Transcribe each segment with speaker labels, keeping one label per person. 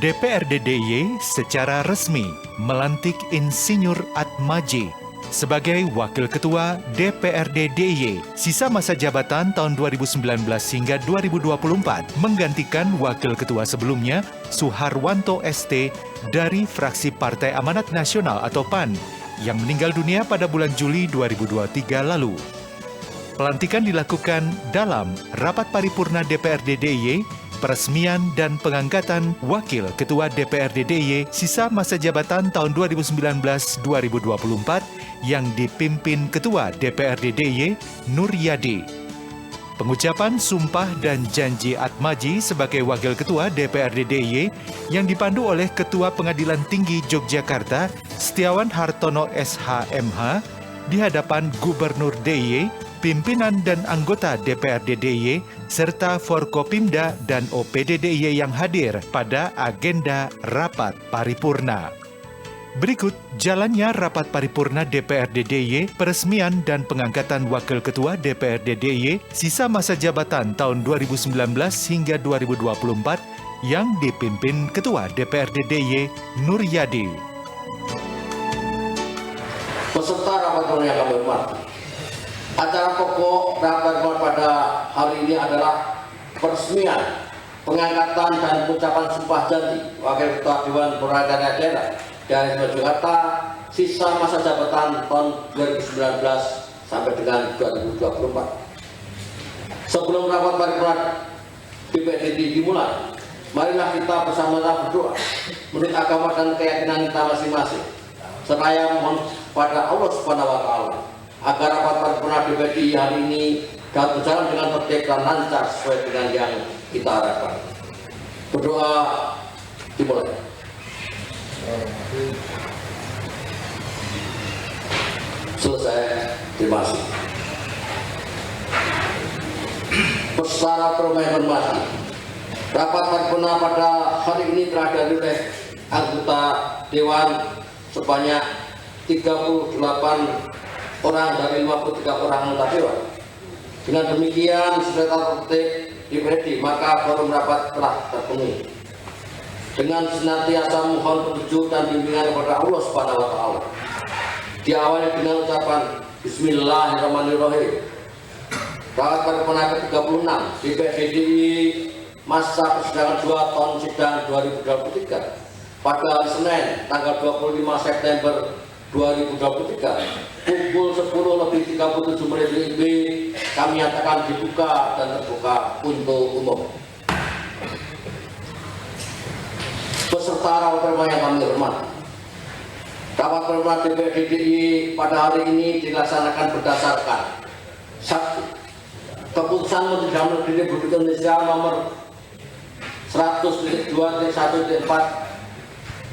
Speaker 1: DPRD DIY secara resmi melantik Insinyur Atmaji sebagai Wakil Ketua DPRD DIY sisa masa jabatan tahun 2019 hingga 2024 menggantikan Wakil Ketua sebelumnya Suharwanto ST dari fraksi Partai Amanat Nasional atau PAN yang meninggal dunia pada bulan Juli 2023 lalu. Pelantikan dilakukan dalam Rapat Paripurna DPRD DIY, peresmian dan pengangkatan Wakil Ketua DPRD DIY sisa masa jabatan tahun 2019-2024 yang dipimpin Ketua DPRD DIY Nur Yadi. Pengucapan sumpah dan janji Atmaji sebagai Wakil Ketua DPRD DIY yang dipandu oleh Ketua Pengadilan Tinggi Yogyakarta Setiawan Hartono SH.MH di hadapan Gubernur DIY, pimpinan dan anggota DPRD DIY, serta Forkopimda dan OPD DIY yang hadir pada agenda rapat paripurna. Berikut jalannya rapat paripurna DPRD DIY, peresmian dan pengangkatan Wakil Ketua DPRD DIY sisa masa jabatan tahun 2019 hingga 2024 yang dipimpin Ketua DPRD DIY Nur Yadi.
Speaker 2: Peserta rapat paripurna yang kami hormati. Acara pokok rapat paripurna pada hari ini adalah peresmian, pengangkatan dan ucapan sumpah janji Wakil Ketua Dewan Perwakilan Daerah dari Yogyakarta sisa masa jabatan tahun 2019 sampai dengan 2024. Sebelum rapat paripurna DPRD dimulai, marilah kita bersama-sama berdoa menurut agama dan keyakinan kita masing-masing. Seraya mohon pada Allah Subhanahu wa Ta'ala agar rapat paripurna DPRD hari ini dapat berjalan dengan tertib dan lancar sesuai dengan yang kita harapkan. Berdoa dimulai. Selesai. Terima kasih. Peserta paripurna yang hormati, rapat paripurna pada hari ini telah dihadiri oleh anggota Dewan sebanyak 38 orang dari 53 orang anggota Dewan. Dengan demikian, sesuai tertib DPRD, maka forum rapat telah terpenuhi. Dengan senantiasa mohon petunjuk dan bimbingan kepada Allah Subhanahu wa Ta'ala. Diawali dengan ucapan Bismillahirrahmanirrahim. Rapat paripurna ke-36 DPRD DIY masa persidangan 2 tahun sidang 2023 pada hari Senin tanggal 25 September 2023 pukul 10:37 WIB kami nyatakan dibuka dan terbuka untuk umum. Peserta rapat paripurna yang kami hormati, rapat paripurna DPRD DIY pada hari ini dilaksanakan berdasarkan 1. Keputusan Menteri Dalam Negeri Republik Indonesia nomor 100.2.1.4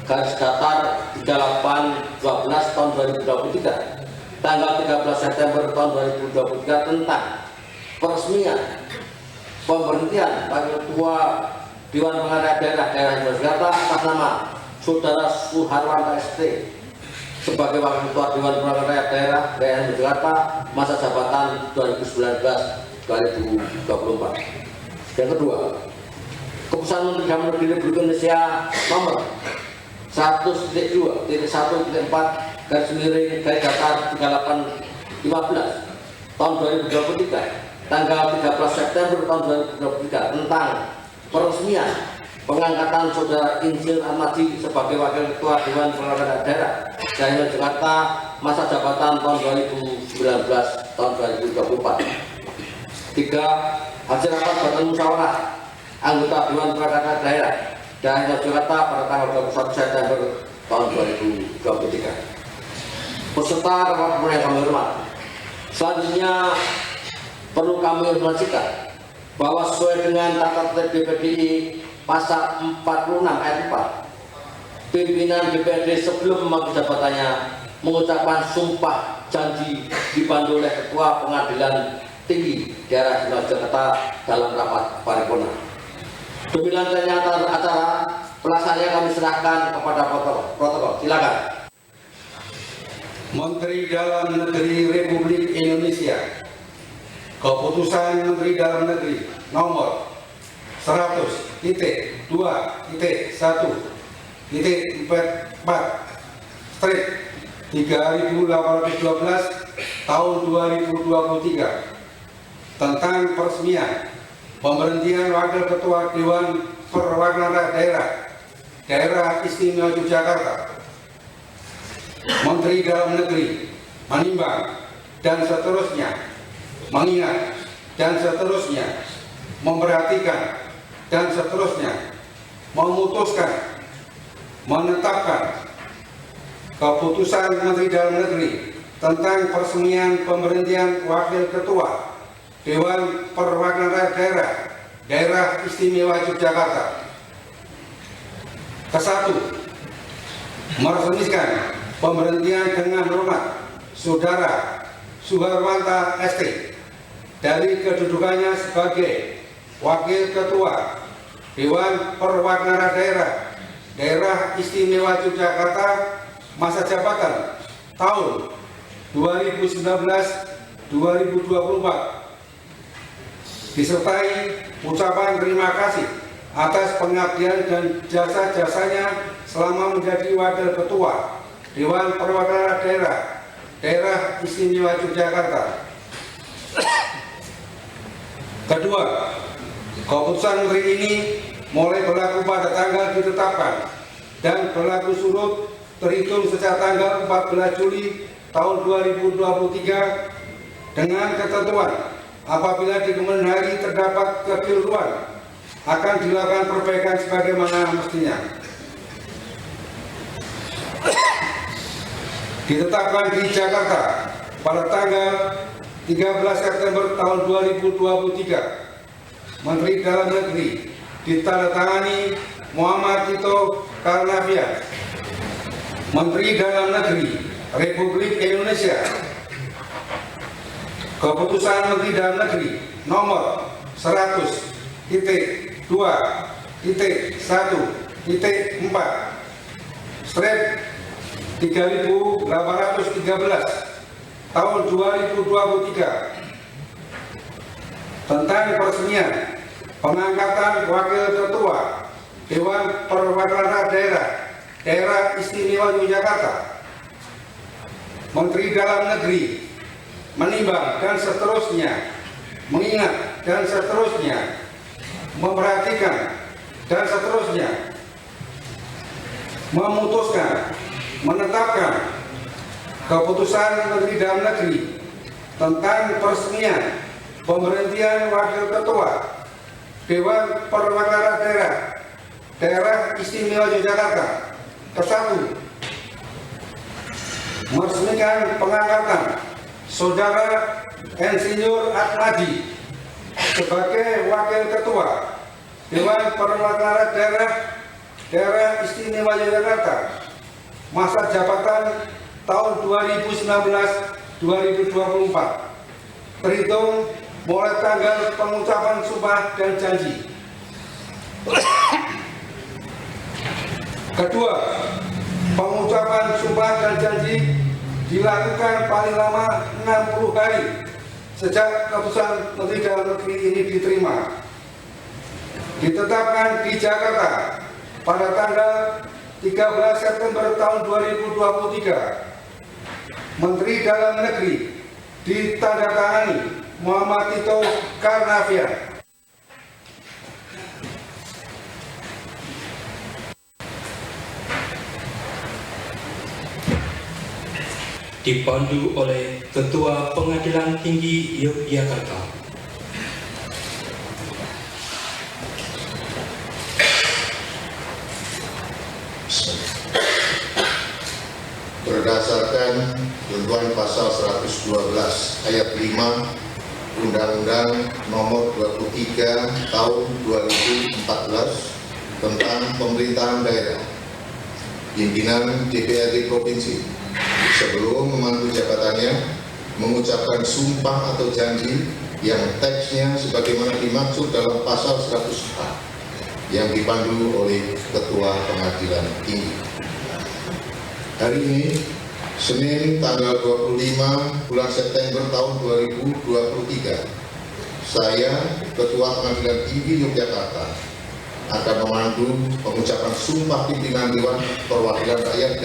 Speaker 2: garis datar 3812 tahun 2023 tanggal 13 September tahun 2023 tentang peresmian pemberhentian Wakil Ketua Dewan Perwakilan Daerah Yogyakarta atas nama Saudara Suharwanto ST sebagai Wakil Ketua Dewan Perwakilan Daerah Yogyakarta masa jabatan 2019-2024. Yang kedua, Keputusan Menteri Dalam Negeri Republik Indonesia nomor 100.2.1.4 garis miring garis datar 3815 tahun 2023 tanggal 13 September tahun 2023 tentang peresmian pengangkatan Saudara Insinyur Atmaji sebagai Wakil Ketua Dewan Perwakilan Daerah Yogyakarta masa jabatan tahun 2019 tahun 2024. 3. Hasil rapat badan musyawarah anggota Dewan Perwakilan Daerah Yogyakarta pada tanggal 21 September tahun 2023. Peserta rapat paripurna yang kami hormati, selanjutnya perlu kami informasikan bahwa sesuai dengan tata tertib DPRD pasal 46 ayat 4, pimpinan DPRD sebelum memegang jabatannya mengucapkan sumpah janji dipandu oleh Ketua Pengadilan Tinggi Daerah Yogyakarta dalam rapat paripurna. Demi lancarnya acara, pelaksanaannya kami serahkan kepada protokol. Silakan.
Speaker 3: Menteri Dalam Negeri Republik Indonesia. Keputusan Menteri Dalam Negeri nomor tahun 2023 tentang peresmian pemberhentian Wakil Ketua Dewan Perwakilan Rakyat Daerah Istimewa Yogyakarta. Menteri Dalam Negeri menimbang dan seterusnya, mengingat dan seterusnya, memperhatikan dan seterusnya, memutuskan, menetapkan keputusan Menteri Dalam Negeri tentang peresmian pemberhentian Wakil Ketua Dewan Perwakilan Rakyat Daerah Istimewa Yogyakarta. Kesatu, meresmikan pemberhentian dengan hormat Saudara Suharwanta ST dari kedudukannya sebagai Wakil Ketua Dewan Perwakilan Daerah Istimewa Yogyakarta masa jabatan tahun 2019-2024, disertai ucapan terima kasih atas pengabdian dan jasa-jasanya selama menjadi Wakil Ketua Dewan Perwakilan Daerah Istimewa Yogyakarta. Kedua, keputusan Menteri ini mulai berlaku pada tanggal ditetapkan dan berlaku surut terhitung sejak tanggal 14 Juli tahun 2023 dengan ketentuan apabila di kemudian hari terdapat kekeliruan akan dilakukan perbaikan sebagaimana mestinya. Ditetapkan di Jakarta pada tanggal 13 September tahun 2023, Menteri Dalam Negeri ditandatangani Muhammad Tito Karnavian, Menteri Dalam Negeri Republik Indonesia. Keputusan Menteri Dalam Negeri nomor 100.2.1.4 /3813 tahun 2023 tentang peresmian pengangkatan Wakil Ketua Dewan Perwakilan Daerah Istimewa Yogyakarta. Menteri Dalam Negeri menimbang dan seterusnya, mengingat dan seterusnya, memperhatikan dan seterusnya, memutuskan, menetapkan keputusan Menteri Dalam Negeri tentang peresmian pemberhentian Wakil Ketua Dewan Perwakilan Daerah Istimewa Yogyakarta. Kesatu, meresmikan pengangkatan Saudara Insinyur Atmaji sebagai Wakil Ketua Dewan Perwakilan Daerah Istimewa Yogyakarta masa jabatan tahun 2019-2024 terhitung mulai tanggal pengucapan sumpah dan janji. Kedua, pengucapan sumpah dan janji dilakukan paling lama 60 hari sejak keputusan Menteri Dalam Negeri ini diterima. Ditetapkan di Jakarta pada tanggal 13 September tahun 2023. Menteri Dalam Negeri ditandatangani Muhammad Tito Karnavian.
Speaker 4: Dipandu oleh Ketua Pengadilan Tinggi Yogyakarta.
Speaker 5: Berdasarkan ketentuan pasal 112 ayat 5 Undang-Undang Nomor 23 Tahun 2014 tentang Pemerintahan Daerah, pimpinan DPRD Provinsi sebelum memandu jabatannya mengucapkan sumpah atau janji yang teksnya sebagaimana dimaksud dalam pasal 104 yang dipandu oleh Ketua Pengadilan Tinggi. Hari ini, Senin tanggal 25 bulan September tahun 2023, saya, Ketua Pengadilan Tinggi Yogyakarta, akan memandu pengucapan sumpah pimpinan Dewan Perwakilan Rakyat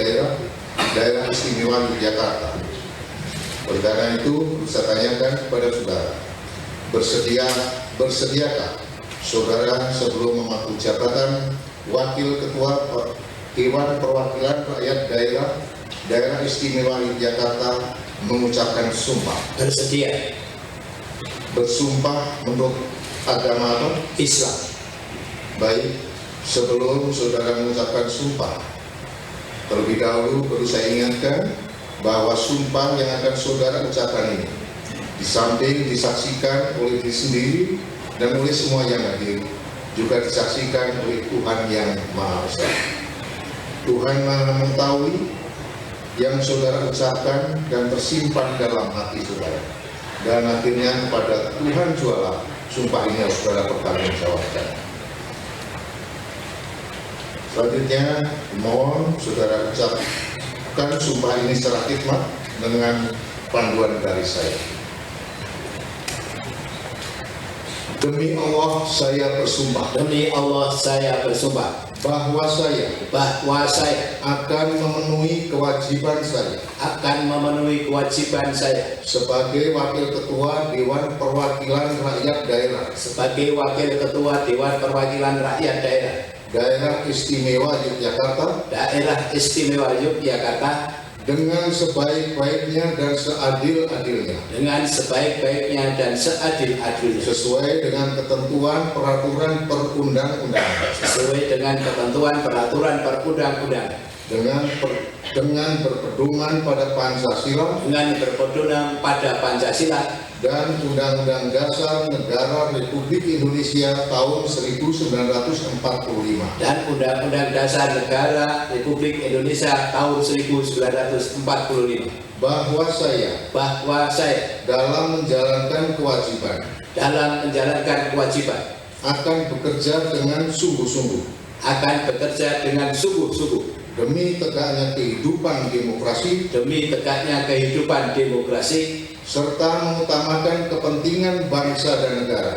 Speaker 5: Daerah Istimewa Yogyakarta. Oleh karena itu, saya tanyakan kepada saudara, bersediakah saudara sebelum memangku jabatan Wakil Ketua Dewan Perwakilan Rakyat Daerah Istimewa Yogyakarta mengucapkan sumpah?
Speaker 6: Bersedia.
Speaker 5: Bersumpah menurut agama apa?
Speaker 6: Islam.
Speaker 5: Baik, sebelum saudara mengucapkan sumpah, terlebih dahulu perlu saya ingatkan bahwa sumpah yang akan saudara ucapkan ini, di samping disaksikan oleh diri sendiri dan oleh semua yang hadir, juga disaksikan oleh Tuhan yang Maha Esa. Tuhan Maha mengetahui yang saudara ucapkan dan tersimpan dalam hati saudara. Dan akhirnya kepada Tuhan jualah sumpah ini harus saudara pertanggungjawabkan. Selanjutnya, mohon saudara ucapkan sumpah ini secara khidmat dengan panduan dari saya. Demi Allah saya bersumpah.
Speaker 6: Demi Allah saya bersumpah
Speaker 5: Bahwa saya akan memenuhi kewajiban saya sebagai Wakil Ketua Dewan Perwakilan Rakyat Daerah Istimewa Yogyakarta dengan sebaik-baiknya dan seadil-adilnya sesuai dengan ketentuan peraturan perundang-undangan dengan berpedoman pada Pancasila dan Undang-Undang Dasar Negara Republik Indonesia tahun 1945 bahwa saya dalam menjalankan kewajiban akan bekerja dengan sungguh-sungguh demi tegaknya kehidupan demokrasi serta mengutamakan kepentingan bangsa dan negara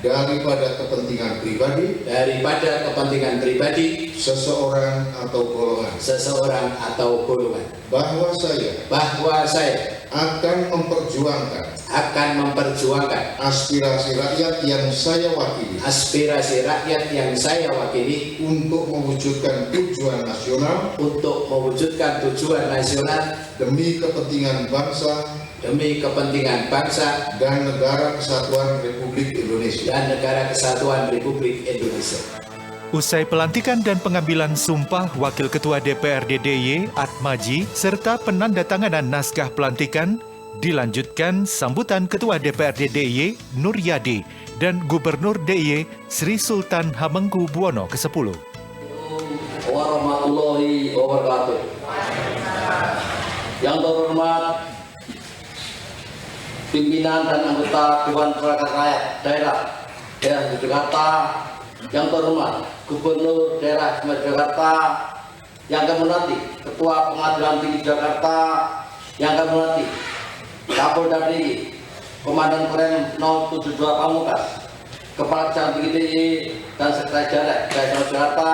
Speaker 5: daripada kepentingan pribadi seseorang atau golongan, bahwa saya akan memperjuangkan aspirasi rakyat yang saya wakili untuk mewujudkan tujuan nasional demi kepentingan bangsa dan negara kesatuan Republik Indonesia.
Speaker 1: Usai pelantikan dan pengambilan sumpah Wakil Ketua DPRD DIY Atmaji serta penandatanganan naskah pelantikan, dilanjutkan sambutan Ketua DPRD DIY Nuryadi dan Gubernur DIY Sri Sultan Hamengkubuwono ke-10.
Speaker 2: Warahmatullahi wabarakatuh. Yang terhormat pimpinan dan anggota Dewan Perwakilan Rakyat Daerah Yogyakarta, yang terhormat Gubernur Daerah Yogyakarta, yang kami hormati Ketua Pengadilan Tinggi Jakarta, yang kami hormati Kapolda DIY Komandan Korem 072 Pamungkas, Kepala Kejaksaan Tinggi DIY dan Sekretaris Daerah Jakarta,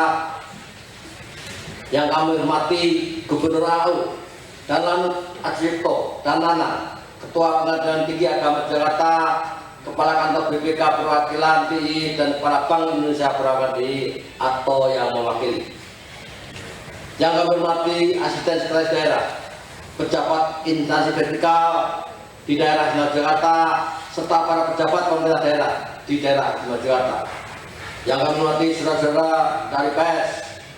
Speaker 2: yang kami hormati Gubernur AU dan Lanut Adsipto dan Nana, Ketua Pengadilan Tinggi Agama Jakarta, Kepala Kantor BPK Perwakilan DIY dan Kepala Bank Indonesia Perwakilan DIY atau yang mewakili. Yang kami hormati Asisten Sekretaris Daerah, pejabat instansi vertikal di daerah Jakarta, serta para pejabat pemerintah daerah di daerah Jakarta. Yang kami hormati saudara-saudara dari pers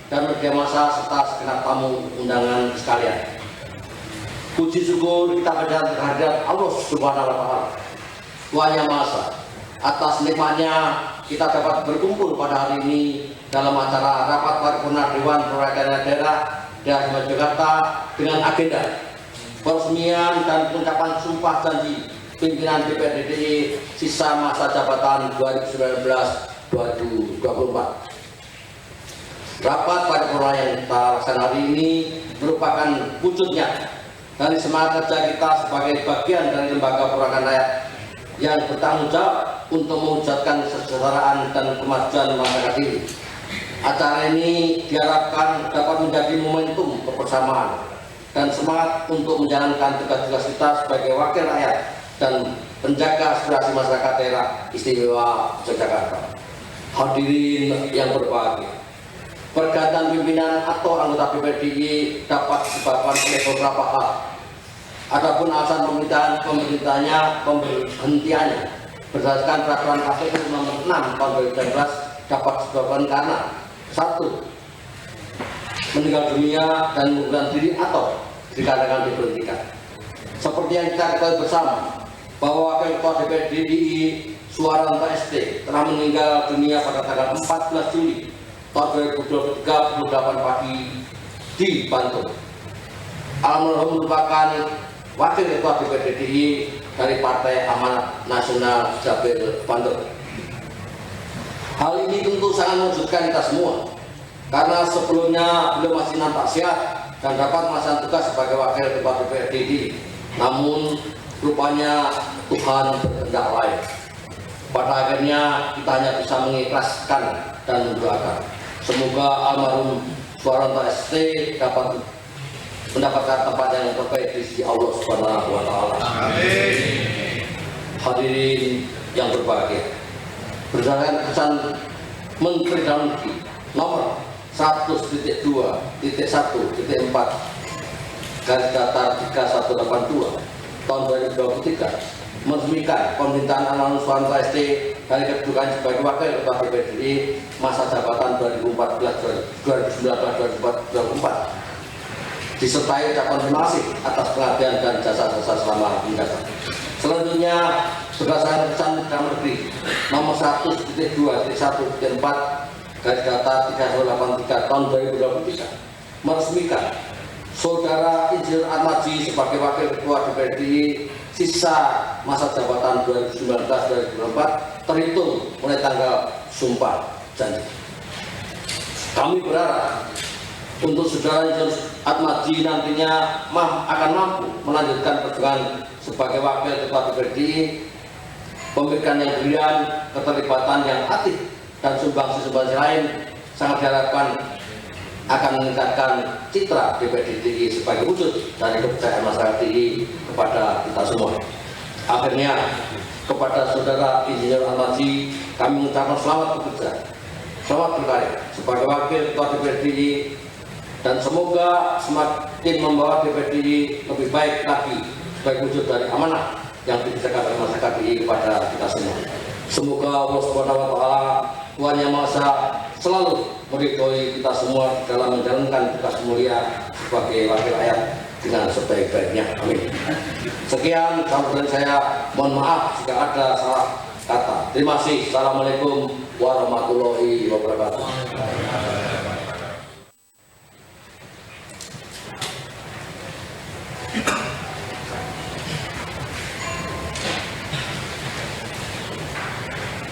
Speaker 2: dan media massa serta segenap tamu undangan sekalian. Puji syukur kita terhadap Allah Subhanahu wa Ta'ala, Tuhan Yang Maha Esa, atas nikmatnya kita dapat berkumpul pada hari ini dalam acara rapat paripurna Dewan Perwakilan Daerah Yogyakarta dengan agenda peresmian dan pengucapan sumpah janji pimpinan DPRD DIY sisa masa jabatan 2019-2024. Rapat paripurna yang kita laksanakan hari ini merupakan wujud nyata dari semangat kerja kita sebagai bagian dari lembaga perwakilan rakyat yang bertanggung jawab untuk mewujudkan kesejahteraan dan kemajuan masyarakat ini. Acara ini diharapkan dapat menjadi momentum kebersamaan dan semangat untuk menjalankan tugas-tugas kita sebagai wakil rakyat dan penjaga aspirasi masyarakat daerah istimewa Yogyakarta. Hadirin yang berbahagia, pergantian pimpinan atau anggota BPDI dapat disebabkan oleh beberapa hal. Adapun alasan pemberhentiannya berdasarkan peraturan KPU nomor 6 tahun 2019 dapat disebabkan karena 1. Meninggal dunia dan mengundurkan diri atau dikarenakan diberhentikan. Seperti yang kita ketahui bersama bahwa Wakil Ketua DPRD DIY Suwaranto ST telah meninggal dunia pada tanggal 14 Juli tahun 2023 pukul 8 pagi di Bantul. Almarhum merupakan Wakil Ketua DPRD DIY dari Partai Amanat Nasional Jabir Bantul. Hal ini tentu sangat mengejutkan kita semua, karena sebelumnya beliau masih nampak sehat dan dapat melaksanakan tugas sebagai Wakil Ketua DPRD DIY. Namun rupanya Tuhan berkehendak lain. Pada akhirnya kita hanya bisa mengikhlaskan dan mendoakan semoga almarhum Suwaranto ST dapat mendapatkan tempat yang terbaik di sisi Allah Subhanahu wa Ta'ala. Hadirin yang berbahagia, berdasarkan keputusan Menteri Dalam Negeri nomor 100.2.1.4/3182 tahun 2023 meresmikan pemerintahan almarhum Suwaranto ST dari kedudukan sebagai Wakil Ketua DPRD masa jabatan 2019-2024 disertai ucapan terima kasih atas pengabdian dan jasa-jasa selama mendatang. Selanjutnya, berdasarkan keputusan Dalam Negeri nomor 100.2.1.4/3183 tahun 2023 meresmikan Saudara Insinyur Atmaji sebagai Wakil Ketua DPRD sisa masa jabatan 2019-2024 terhitung mulai tanggal sumpah janji. Kami berharap untuk Saudara Insinyur Atmaji nantinya akan mampu melanjutkan perjuangan sebagai Wakil Ketua DPRD, pemikiran yang brilian, keterlibatan yang aktif, dan sumbangsi-sumbangsi lain sangat diharapkan akan meningkatkan citra DPRD DIY sebagai wujud dari kepercayaan masyarakat DIY kepada kita semua. Akhirnya, kepada Saudara Insinyur Atmaji kami mengucapkan selamat bekerja, selamat berkarya sebagai Wakil Ketua DPRD DIY, dan semoga semakin membawa DPRD DIY lebih baik lagi sebagai wujud dari amanah yang diberikan oleh masyarakat DIY kepada kita semua. Semoga Allah Subhanahu wa Ta'ala, Tuhan Yang Maha Esa, selalu meridhoi kita semua dalam menjalankan tugas mulia sebagai wakil rakyat dengan sebaik-baiknya. Amin. Sekian sambutan saya. Mohon maaf jika ada salah kata. Terima kasih. Assalamualaikum warahmatullahi wabarakatuh.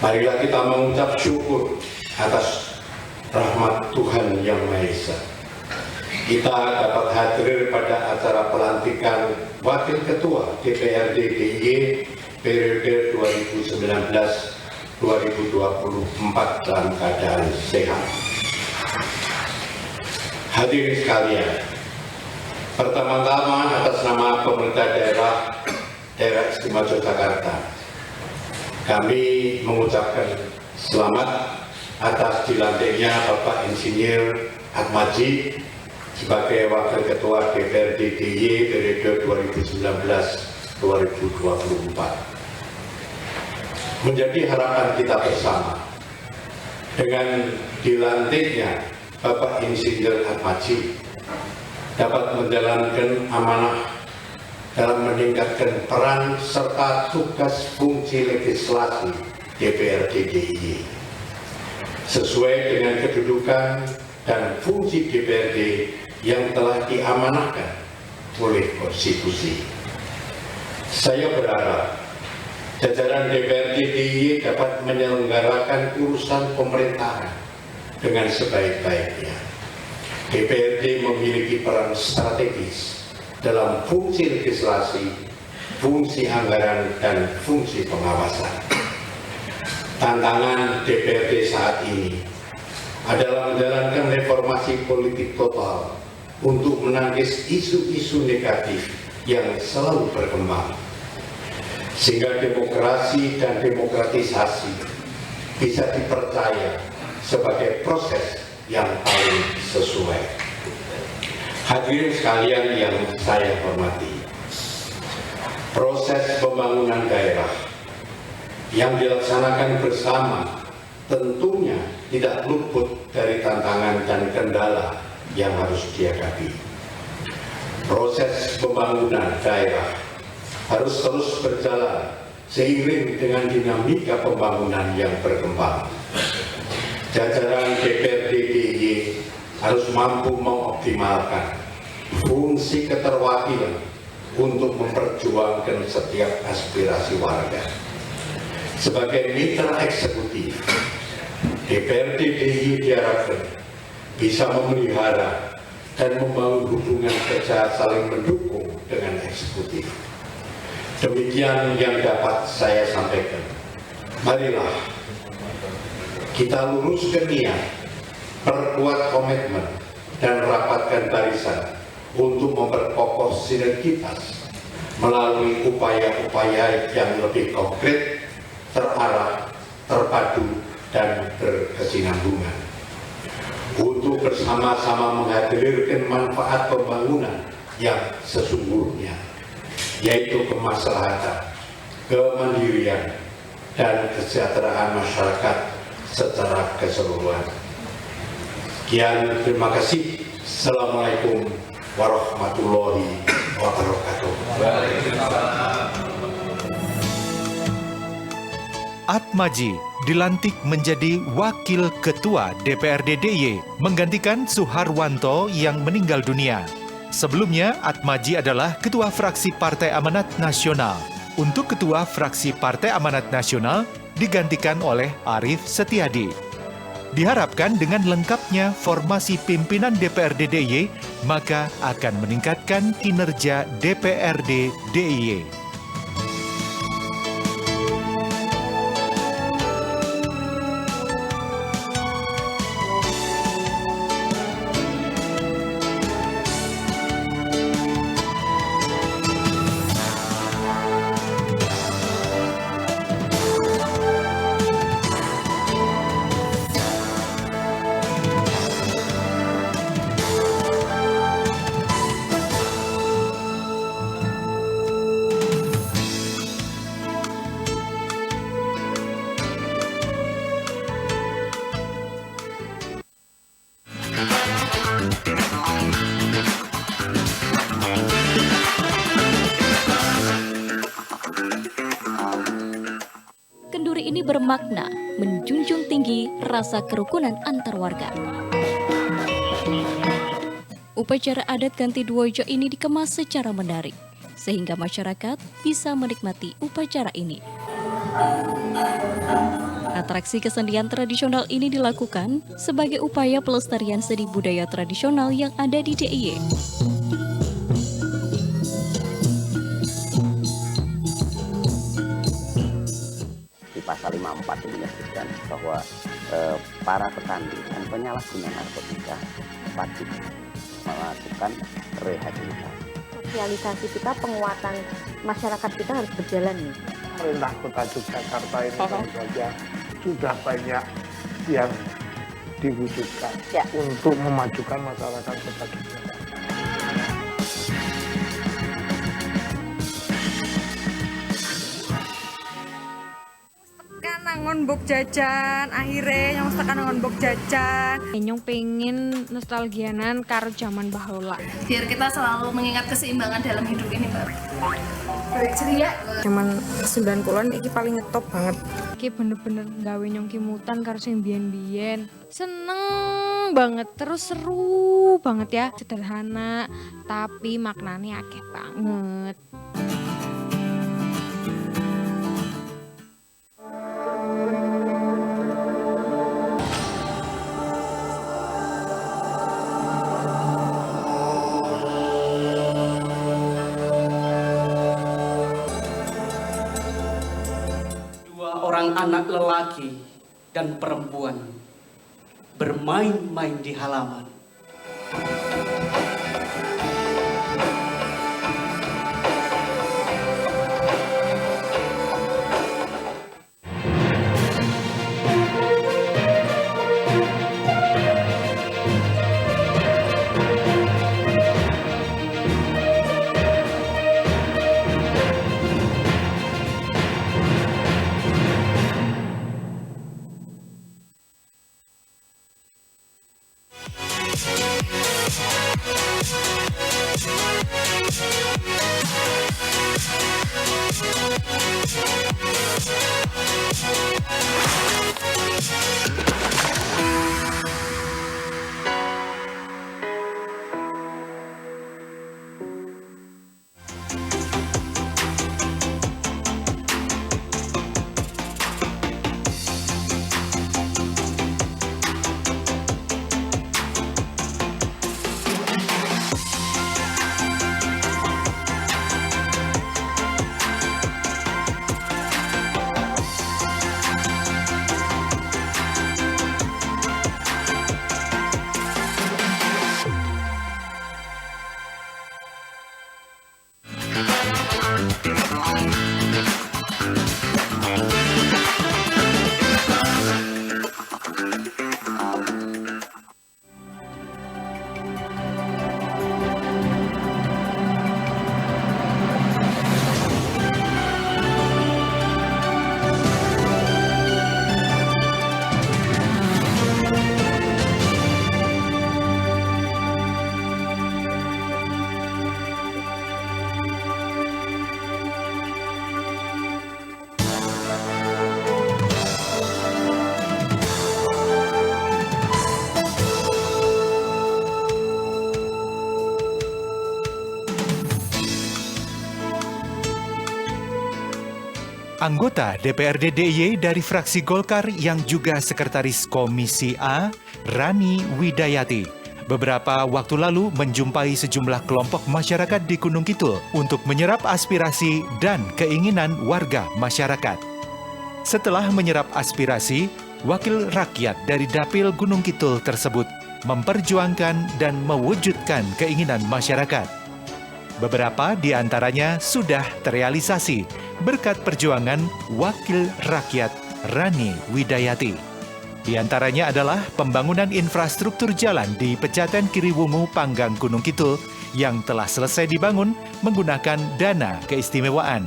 Speaker 7: Marilah kita mengucap syukur atas rahmat Tuhan Yang Maha Esa. Kita dapat hadir pada acara pelantikan Wakil Ketua DPRD DIY periode 2019-2024 dalam keadaan sehat. Hadirin sekalian, pertama-tama atas nama pemerintah daerah Istimewa Yogyakarta, kami mengucapkan selamat atas dilantiknya Bapak Insinyur Atmaji sebagai Wakil Ketua DPRD DIY periode 2019-2024. Menjadi harapan kita bersama dengan dilantiknya Bapak Insinyur Atmaji dapat menjalankan amanah dalam meningkatkan peran serta tugas fungsi legislasi DPRD DIY sesuai dengan kedudukan dan fungsi DPRD yang telah diamanahkan oleh konstitusi. Saya berharap jajaran DPRD DIY dapat menyelenggarakan urusan pemerintahan dengan sebaik-baiknya. DPRD memiliki peran strategis dalam fungsi legislasi, fungsi anggaran, dan fungsi pengawasan. Tantangan DPRD saat ini adalah menjalankan reformasi politik total untuk menangkis isu-isu negatif yang selalu berkembang, sehingga demokrasi dan demokratisasi bisa dipercaya sebagai proses yang paling sesuai. Hadirin sekalian yang saya hormati, proses pembangunan daerah yang dilaksanakan bersama tentunya tidak luput dari tantangan dan kendala yang harus dihadapi. Proses pembangunan daerah harus terus berjalan seiring dengan dinamika pembangunan yang berkembang. Jajaran DPRD DIY harus mampu mengoptimalkan fungsi keterwakilan untuk memperjuangkan setiap aspirasi warga. Sebagai mitra eksekutif, DPRD DIY diharapkan bisa memelihara dan membangun hubungan kerja saling mendukung dengan eksekutif. Demikian yang dapat saya sampaikan. Marilah kita luruskan niat, perkuat komitmen, dan rapatkan barisan untuk memperkokoh sinergitas melalui upaya-upaya yang lebih konkret, terarah, terpadu, dan berkesinambungan untuk bersama-sama menghadirkan manfaat pembangunan yang sesungguhnya, yaitu kemaslahatan, kemandirian, dan kesejahteraan masyarakat secara keseluruhan. Sekian, terima kasih. Assalamualaikum warahmatullahi wabarakatuh.
Speaker 1: Atmaji dilantik menjadi Wakil Ketua DPRD DIY, menggantikan Suharwanto yang meninggal dunia. Sebelumnya, Atmaji adalah Ketua Fraksi Partai Amanat Nasional. Untuk Ketua Fraksi Partai Amanat Nasional digantikan oleh Arief Setiadi. Diharapkan dengan lengkapnya formasi pimpinan DPRD DIY, maka akan meningkatkan kinerja DPRD DIY.
Speaker 8: Kenduri ini bermakna menjunjung tinggi rasa kerukunan antar warga. Upacara adat ganti dwojo ini dikemas secara menarik, sehingga masyarakat bisa menikmati upacara ini. Atraksi kesenian tradisional ini dilakukan sebagai upaya pelestarian seni budaya tradisional yang ada di DIY.
Speaker 9: Pasal 54 menyebutkan bahwa para petani dan penyalahguna narkotika wajib melakukan rehabilitasi.
Speaker 10: Sosialisasi kita, penguatan masyarakat kita harus berjalan nih.
Speaker 11: Pemerintah Kota Yogyakarta ini tentu saja sudah banyak yang diwujudkan untuk memajukan masyarakat Kota Yogyakarta.
Speaker 12: Nangon bok jajan, akhirnya nyong tekan nangon bok jajan.
Speaker 13: Nyong pengen nostalgianan karo zaman bahola.
Speaker 14: Biar kita selalu mengingat keseimbangan dalam hidup ini, Mbak. Baik ceria.
Speaker 12: Zaman 90-an iki paling ngetop banget.
Speaker 13: Iki bener-bener gawe nyong kimutan karo sing biyen-biyen. Seneng banget, terus seru banget ya. Sederhana, tapi maknanya akeh banget.
Speaker 15: seorang anak lelaki dan perempuan bermain-main di halaman.
Speaker 1: Anggota DPRD DIY dari fraksi Golkar yang juga Sekretaris Komisi A, Rani Widayati, beberapa waktu lalu menjumpai sejumlah kelompok masyarakat di Gunung Kidul untuk menyerap aspirasi dan keinginan warga masyarakat. Setelah menyerap aspirasi, wakil rakyat dari Dapil Gunung Kidul tersebut memperjuangkan dan mewujudkan keinginan masyarakat. Beberapa di antaranya sudah terrealisasi berkat perjuangan wakil rakyat Rani Widayati. Di antaranya adalah pembangunan infrastruktur jalan di Pejaten Kiriwungu, Panggang Gunung Kidul yang telah selesai dibangun menggunakan dana keistimewaan.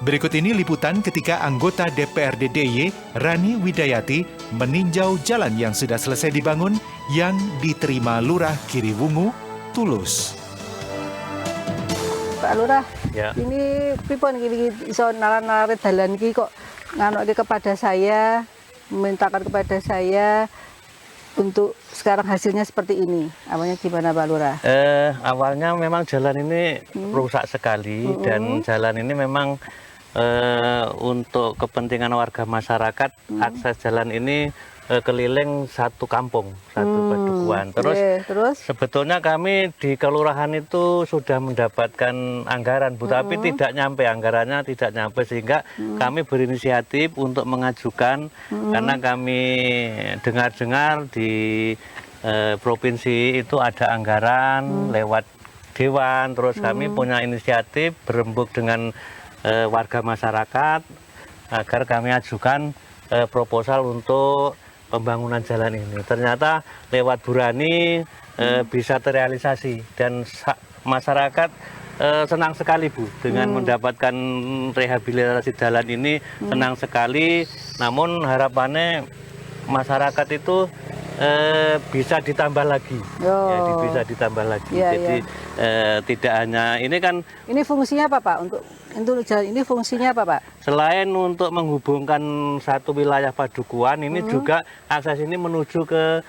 Speaker 1: Berikut ini liputan ketika anggota DPRD DIY Rani Widayati meninjau jalan yang sudah selesai dibangun yang diterima Lurah Kiriwungu, Tulus.
Speaker 16: Pak Lurah,
Speaker 17: ya.
Speaker 16: Ini pripun iki iso nalar-nalar dalan iki kok nganoke kepada saya, memintakan kepada saya untuk sekarang hasilnya seperti ini. Awalnya gimana Pak Lurah?
Speaker 17: Awalnya memang jalan ini rusak sekali dan jalan ini memang untuk kepentingan warga masyarakat, akses jalan ini keliling satu kampung, satu padukuan. Terus sebetulnya kami di kelurahan itu sudah mendapatkan anggaran, Bu, tapi tidak nyampe, anggarannya tidak nyampe, sehingga kami berinisiatif untuk mengajukan, karena kami dengar-dengar di provinsi itu ada anggaran lewat dewan, terus kami punya inisiatif berembuk dengan warga masyarakat agar kami ajukan proposal untuk pembangunan jalan ini. Ternyata lewat Bu Rani bisa terrealisasi dan masyarakat senang sekali, Bu, dengan mendapatkan rehabilitasi jalan ini, senang sekali. Namun harapannya masyarakat itu bisa ditambah lagi, bisa ditambah lagi. Jadi tidak hanya ini kan.
Speaker 16: Ini fungsinya apa Pak? Untuk jalan ini fungsinya apa Pak?
Speaker 17: Selain untuk menghubungkan satu wilayah padukuan, ini juga akses ini menuju ke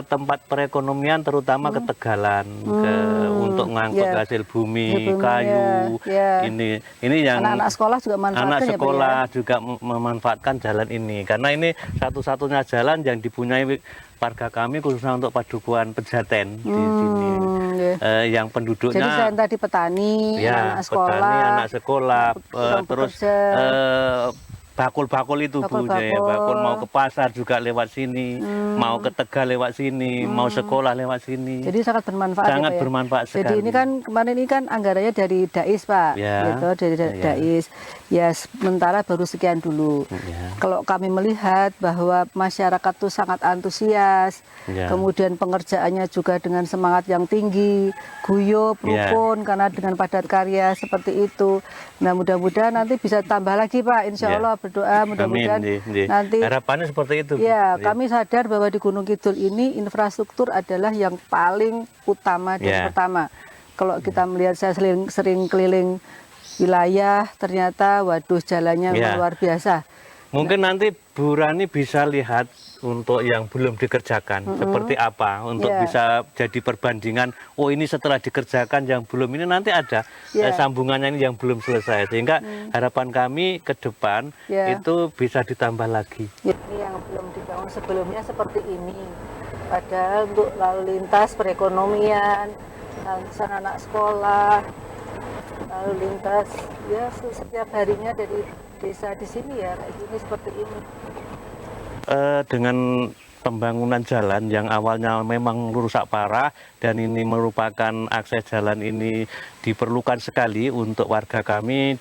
Speaker 17: tempat perekonomian, terutama ke Tegalan, untuk ngangkut hasil bumi, kayu. Ini yang
Speaker 16: anak-anak sekolah juga manfaatkan.
Speaker 17: Anak sekolah juga memanfaatkan jalan ini, karena ini satu-satunya jalan yang dipunyai warga kami khususnya untuk padukuan Pejaten di sini. Yang penduduknya.
Speaker 16: Jadi selain tadi petani, anak sekolah,
Speaker 17: terus bakul-bakul itu Bu, ya, bakul mau ke pasar juga lewat sini, mau ke Tegal lewat sini, mau sekolah lewat sini.
Speaker 16: Jadi sangat bermanfaat.
Speaker 17: Sangat
Speaker 16: ya, Pak,
Speaker 17: bermanfaat
Speaker 16: ya?
Speaker 17: sekali.
Speaker 16: Jadi ini kan kemarin ini kan anggarannya dari Dais Pak,
Speaker 17: Ya.
Speaker 16: gitu, dari Dais. Ya sementara baru sekian dulu.
Speaker 17: Ya.
Speaker 16: Kalau kami melihat bahwa masyarakat tuh sangat antusias,
Speaker 17: Ya.
Speaker 16: kemudian pengerjaannya juga dengan semangat yang tinggi, guyup, rukun, karena dengan padat karya seperti itu. Nah mudah-mudahan nanti bisa tambah lagi Pak, insya Allah berdoa mudah-mudahan nanti.
Speaker 17: Harapannya seperti itu.
Speaker 16: Ya, kami sadar bahwa di Gunung Kidul ini infrastruktur adalah yang paling utama dan pertama. Kalau kita melihat, saya sering keliling wilayah, ternyata waduh jalannya luar biasa.
Speaker 17: Mungkin nanti Bu Rani bisa lihat untuk yang belum dikerjakan seperti apa, untuk bisa jadi perbandingan. Oh ini setelah dikerjakan yang belum, ini nanti ada sambungannya ini yang belum selesai, sehingga harapan kami ke depan itu bisa ditambah lagi.
Speaker 16: Ini yang belum dibangun sebelumnya seperti ini, padahal untuk lalu lintas perekonomian, anak sekolah, lalu lintas ya setiap harinya dari desa di sini ya kayak gini seperti ini.
Speaker 17: Dengan pembangunan jalan yang awalnya memang rusak parah, dan ini merupakan akses jalan ini diperlukan sekali untuk warga kami,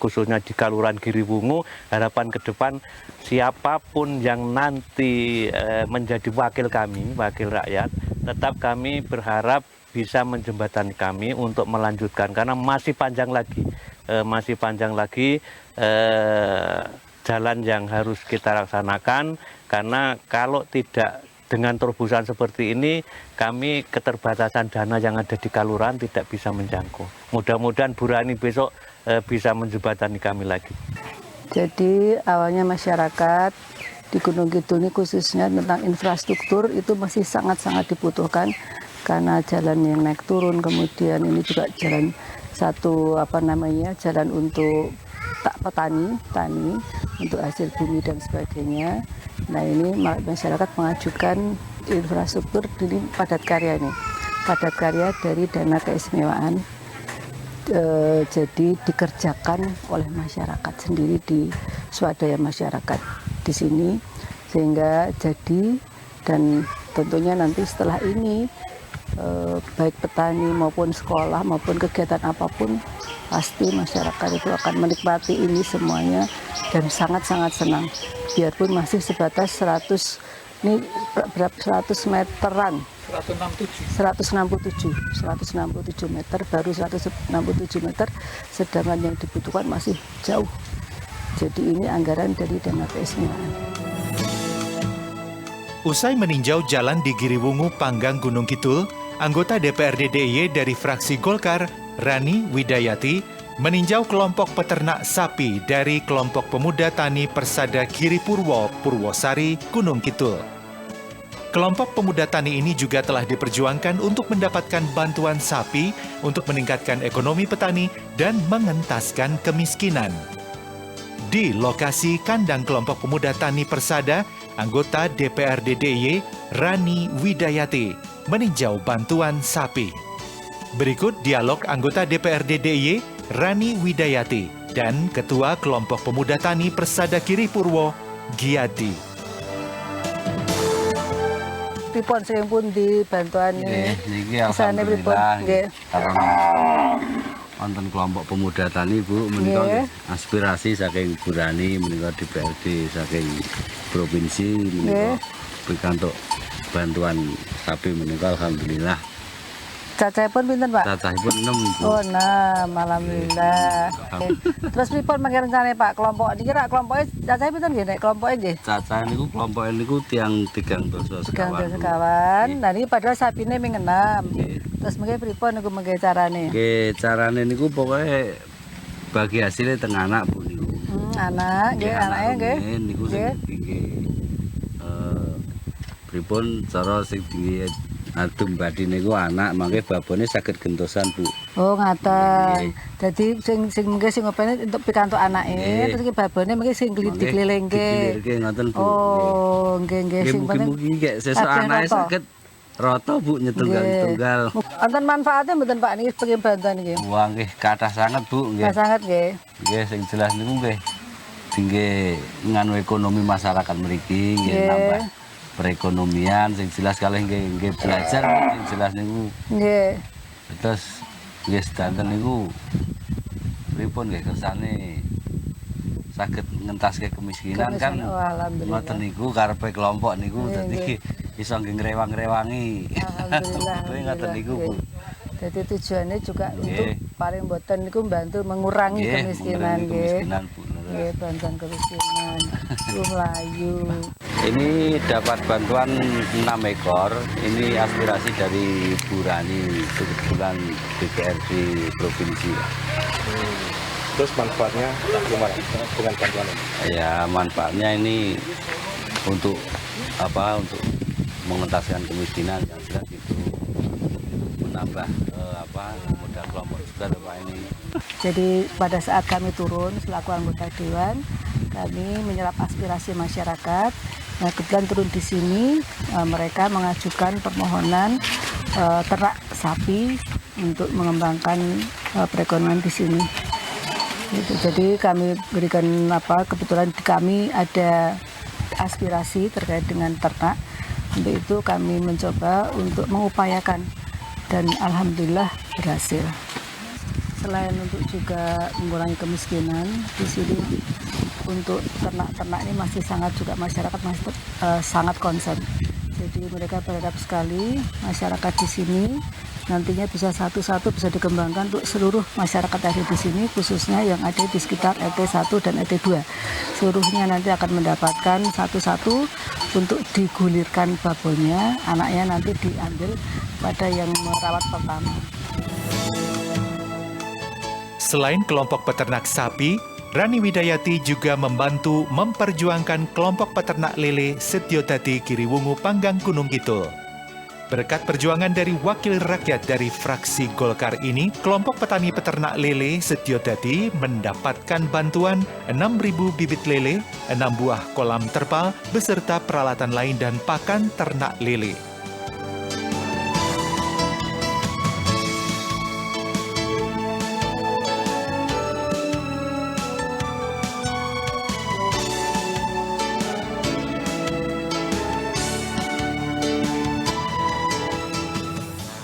Speaker 17: khususnya di Kelurahan Giriwungu. Harapan ke depan siapapun yang nanti menjadi wakil kami, wakil rakyat, tetap kami berharap bisa menjembatani kami untuk melanjutkan, karena masih panjang lagi jalan yang harus kita laksanakan. Karena kalau tidak dengan terobosan seperti ini, kami keterbatasan dana yang ada di kelurahan tidak bisa menjangkau. Mudah-mudahan Bu Rani besok bisa menjembatani kami lagi.
Speaker 16: Jadi awalnya masyarakat di Gunung Kidul ini khususnya tentang infrastruktur itu masih sangat-sangat dibutuhkan, karena jalan yang naik turun, kemudian ini juga jalan jalan untuk petani untuk hasil bumi dan sebagainya. Nah ini masyarakat mengajukan infrastruktur ini padat karya dari dana keistimewaan, jadi dikerjakan oleh masyarakat sendiri di swadaya masyarakat di sini, sehingga jadi, dan tentunya nanti setelah ini baik petani maupun sekolah maupun kegiatan apapun, pasti masyarakat itu akan menikmati ini semuanya dan sangat-sangat senang. Biarpun masih sebatas 100 meteran. 167 meter, baru 167 meter, sedangkan yang dibutuhkan masih jauh. Jadi ini anggaran dari dana keistimewaan.
Speaker 1: Usai meninjau jalan di Giriwungu Panggang Gunung Kidul, anggota DPRD DIY dari fraksi Golkar, Rani Widayati, meninjau kelompok peternak sapi dari kelompok pemuda tani Persada Giripurwo, Purwosari, Gunung Kidul. Kelompok pemuda tani ini juga telah diperjuangkan untuk mendapatkan bantuan sapi untuk meningkatkan ekonomi petani dan mengentaskan kemiskinan. Di lokasi kandang kelompok pemuda tani Persada, anggota DPRD DIY Rani Widayati meninjau bantuan sapi. Berikut dialog anggota DPRD DIY Rani Widayati dan Ketua Kelompok Pemuda Tani Persada Giripurwo, Giati.
Speaker 16: Pripun sering pun di bantuan ini.
Speaker 18: Niki alhamdulillah karena wonten kelompok pemuda tani Bu menika aspirasi saking Bu Rani menika DPRD saking provinsi menika pikantuk bantuan sapi menika alhamdulillah.
Speaker 16: Cacahipun pinten Pak?
Speaker 18: Cacahipun 6 Bu.
Speaker 16: Oh nah, alhamdulillah. Terus pripun mangke rencane Pak kelompok niki rak kelompoke cacahipun pinten nggih nek kelompoke nggih?
Speaker 18: Cacah niku kelompoke niku tiang 3
Speaker 16: sekawan. Nah niki padahal sapine ming 6. Terus mangke pripun niku mangke carane?
Speaker 18: Nggih, carane niku pokoke bagi hasilnya teng anak Bu niku.
Speaker 16: Anak nggih, anake nggih.
Speaker 18: Niku sing nggih pripun cara sing dingi adum badhe niku anak mangke babone saged gentosan Bu.
Speaker 16: Oh ngaten. Dadi sing mengke sing ngopeni untuk pikantuk anake, terus iki babone mengke sing dikelilingke.
Speaker 18: Dikelilingke ngoten Bu.
Speaker 16: Oh, nggih sing penting.
Speaker 18: Mugi gek sesuk anake saged rata Bu nyetunggal-tunggal.
Speaker 16: Wonten manfaate mboten Pak niki pengen bantuan niki?
Speaker 18: Wah nggih kathah sanget Bu nggih.
Speaker 16: Kathah sanget nggih.
Speaker 18: Nggih sing jelas niku nggih Dadi nggih nganu ekonomi masyarakat mriki nggih nambah perekonomian sing jelas kalih nggih belajar sing jelas niku.
Speaker 16: Nggih.
Speaker 18: Terus nggih sedanten niku pripun nggih kersane saged ngentaske kemiskinan kan. Ngoten niku karepe kelompok niku dadi iso nggih ngrewang-rewangi.
Speaker 16: Alhamdulillah.
Speaker 18: Ngoten niku Bu.
Speaker 16: Jadi tujuannya juga untuk paling boten niku membantu mengurangi kemiskinan nggih. Nggih, bantuan kemiskinan. Melayu.
Speaker 18: Ini dapat bantuan 6 ekor. Ini aspirasi dari Bu Rani kebetulan DPRD provinsi.
Speaker 19: Terus manfaatnya gimana dengan bantuan ini?
Speaker 18: Ya manfaatnya ini untuk apa? Untuk mengentaskan kemiskinan yang jelas itu menambah modal kelompok juga Pak ini.
Speaker 16: Jadi pada saat kami turun selaku anggota dewan, kami menyerap aspirasi masyarakat. Nah, kebetulan turun di sini mereka mengajukan permohonan ternak sapi untuk mengembangkan perekonomian di sini. Jadi kami berikan kebetulan di kami ada aspirasi terkait dengan ternak. Untuk itu kami mencoba untuk mengupayakan dan alhamdulillah berhasil. Selain untuk juga mengurangi kemiskinan, di sini untuk ternak-ternak ini masih sangat juga masyarakat masih sangat concern. Jadi mereka berharap sekali masyarakat di sini nantinya bisa satu-satu bisa dikembangkan untuk seluruh masyarakat yang ada di sini, khususnya yang ada di sekitar RT 1 dan RT 2. Seluruhnya nanti akan mendapatkan satu-satu untuk digulirkan babonnya, anaknya nanti diambil pada yang merawat pertama.
Speaker 1: Selain kelompok peternak sapi, Rani Widayati juga membantu memperjuangkan kelompok peternak lele Setyodadi Kiriwungu Panggang Gunung Kidul. Berkat perjuangan dari wakil rakyat dari fraksi Golkar ini, kelompok petani peternak lele Setyodadi mendapatkan bantuan 6.000 bibit lele, 6 buah kolam terpal, beserta peralatan lain dan pakan ternak lele.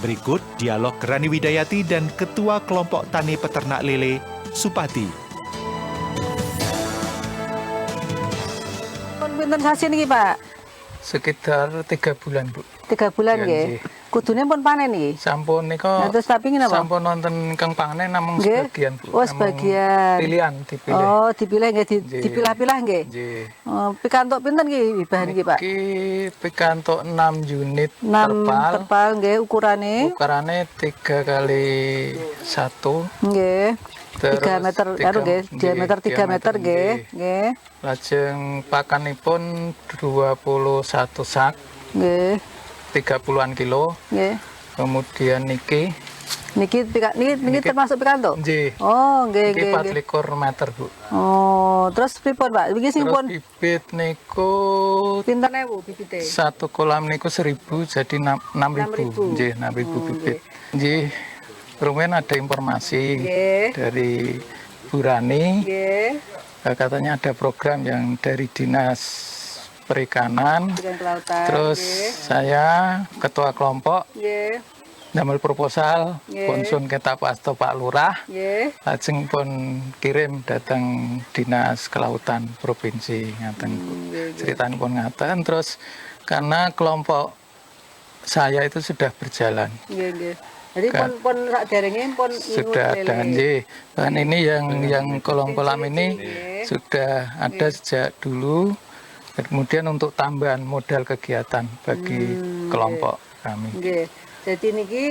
Speaker 1: Berikut dialog Rani Widayati dan Ketua Kelompok Tani Peternak Lele, Supati.
Speaker 16: Pinten sasi niki, Pak?
Speaker 20: Sekitar 3 bulan, Bu.
Speaker 16: 3 bulan nggih. Kudune pun panen iki.
Speaker 20: Sampun nika.
Speaker 16: Nah, terus tapi napa?
Speaker 20: Sampun nonton kang panen namung sebagian, Bu.
Speaker 16: Oh, sebagian.
Speaker 20: Pilihan dipilih.
Speaker 16: Oh, dipilih nggih, dipilah-pilah nggih.
Speaker 20: Nggih.
Speaker 16: Oh, pikantuk pinten nggih bahan iki, Pak?
Speaker 20: Iki pikantuk 6 unit
Speaker 16: 6 terpal nggih ukurane.
Speaker 20: Ukurane 3 kali 1.
Speaker 16: Nggih. 3 meter nggih, diameter 3 meter nggih. Nggih.
Speaker 20: Lajeng pakanipun 21 sak.
Speaker 16: Nggih.
Speaker 20: 30-an kilo.
Speaker 16: Nggih.
Speaker 20: Kemudian niki
Speaker 16: termasuk pikantuk?
Speaker 20: Nggih.
Speaker 16: Oh, nggih
Speaker 20: nggih.
Speaker 16: Nggih.
Speaker 20: 24 meter, Bu.
Speaker 16: Oh, terus pripun, Pak? Iki sing pun
Speaker 20: bibit niku
Speaker 16: pinten ewu bibite?
Speaker 20: 1 kolam niku 1000 jadi 6.000. Nggih, 6.000 bibit. Nggih. Rumen ada informasi dari Bu Rani. Katanya ada program yang dari Dinas Perikanan. Terus saya ketua kelompok. Damel proposal pun sun kita pasto Pak Lurah. Lajeng pun kirim datang Dinas Kelautan Provinsi ngaten. Ceritanya pun ngaten terus karena kelompok saya itu sudah berjalan.
Speaker 16: Jadi pun saderenge pun
Speaker 20: sudah ada nggih. Bahan ini yang kolam-kolam ini sudah ada sejak dulu. Kemudian untuk tambahan modal kegiatan bagi kelompok kami.
Speaker 16: Nggih. Jadi niki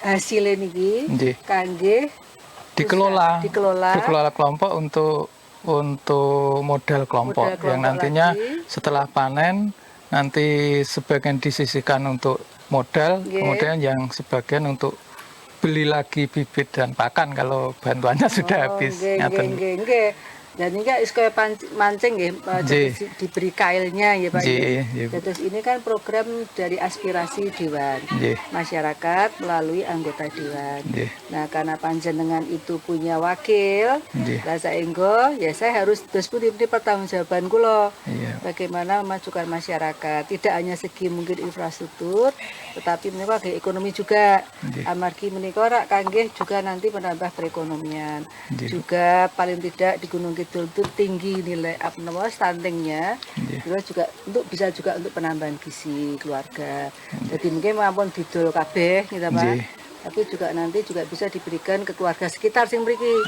Speaker 16: hasilnya niki kangge
Speaker 20: dikelola kelompok untuk modal kelompok yang nantinya setelah panen nanti sebagian disisihkan untuk modal, kemudian yang sebagian untuk beli lagi bibit dan pakan kalau bantuannya sudah habis.
Speaker 16: Dan ini kan iskaya mancing ya, diberi kailnya ya Pak. Terus ini kan program dari aspirasi Dewan Masyarakat melalui anggota Dewan. Nah karena panjenengan itu punya wakil, rasa enggo, ya saya harus terus pun ini pertanggungjawaban kula. Bagaimana memajukan masyarakat, tidak hanya segi mungkin infrastruktur, tetapi menika ekonomi juga. Amargi menika rak kanggih juga nanti menambah perekonomian. Juga paling tidak di Gunung Kidul itu tinggi nilai stuntingnya, juga bisa juga untuk penambahan gizi keluarga. Jadi mungkin maupun didol kabeh gitu Pak. Tapi juga nanti juga bisa diberikan ke keluarga sekitar sing mriki.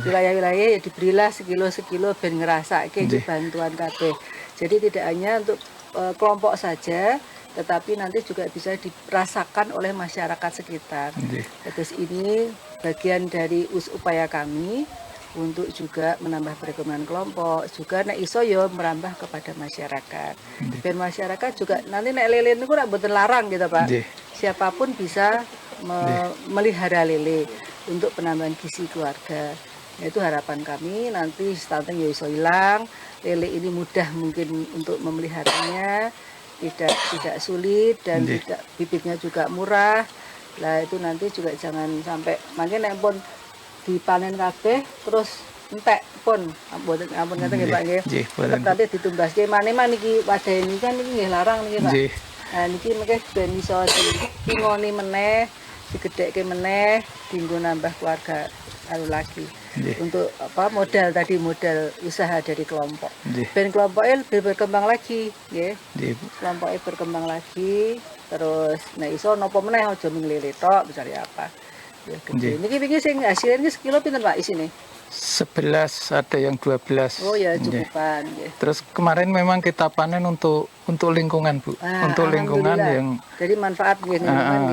Speaker 16: Wilayah-wilayah ya diberilah sekilo ben ngrasake bantuan kabeh. Jadi tidak hanya untuk kelompok saja, tetapi nanti juga bisa dirasakan oleh masyarakat sekitar. Terus ini bagian dari upaya kami untuk juga menambah perekonomian kelompok, juga nek iso yo merambah kepada masyarakat. Ben masyarakat juga nanti nek lele niku ora mboten larang gitu Pak. Siapapun bisa melihara lele untuk penambahan gizi keluarga. Itu harapan kami nanti stunting ya iso hilang, lele ini mudah mungkin untuk memeliharanya, tidak sulit dan tidak bibitnya juga murah. Lah itu nanti juga jangan sampai makin nek pun dipanen kabeh terus entek pun ampun kata nggih Pak nggih. Nanti ditumbas maneh niki wadah ini kan niki nggih larang niki Pak. Nah niki mengke ben iso dingoni meneh, digedhekke meneh, dienggo nambah keluarga lagi. Untuk modal usaha dari kelompok. Ben kelompoknya lebih berkembang lagi, nggih. Kelompoknya berkembang lagi, terus nek iso napa meneh aja mung lele tok, bisa apa. Ya, niki sing hasilnya sekilo pinten Pak isine?
Speaker 20: 11, ada yang 12.
Speaker 16: Oh ya cukupan.
Speaker 20: Terus kemarin memang kita panen untuk lingkungan Bu, untuk lingkungan yang
Speaker 16: jadi manfaat lingkungan